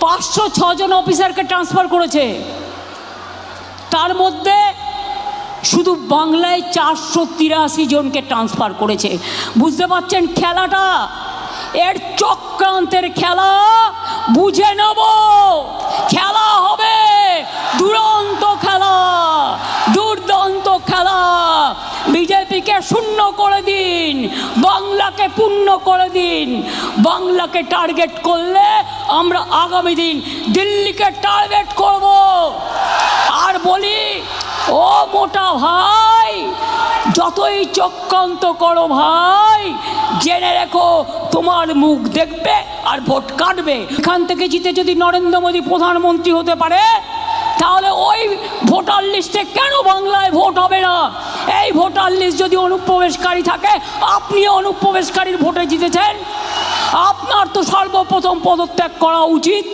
506 জন অফিসারকে ট্রান্সফার করেছে। তার মধ্যে শুধু বাংলায় 483 জনকে ট্রান্সফার করেছে। বুঝতে পারছেন খেলাটা? এর চক্রান্তের খেলা বুঝে নেব। খেলা হবে দুরন্ত খেলা, দুর্দান্ত খেলা। বিজেপিকে শূন্য করে দিন, বাংলাকে পূর্ণ করে দিন। বাংলাকে টার্গেট করলে আমরা আগামী দিন দিল্লিকে টার্গেট করব। আর বলি, ও মোটা ভাই, যতই চক্রান্ত করো ভাই, জেনে রেখো তোমার মুখ দেখবে আর ভোট কাটবে। এখান থেকে জিতে যদি নরেন্দ্র মোদী প্রধানমন্ত্রী হতে পারে, তাহলে ওই ভোটার লিস্টে কেন বাংলায় ভোট হবে না? এই ভোটার লিস্ট যদি অনুপ্রবেশকারী থাকে, আপনি অনুপ্রবেশকারীর ভোটে জিতেছেন, আপনার তো সর্বপ্রথম পদত্যাগ করা উচিত।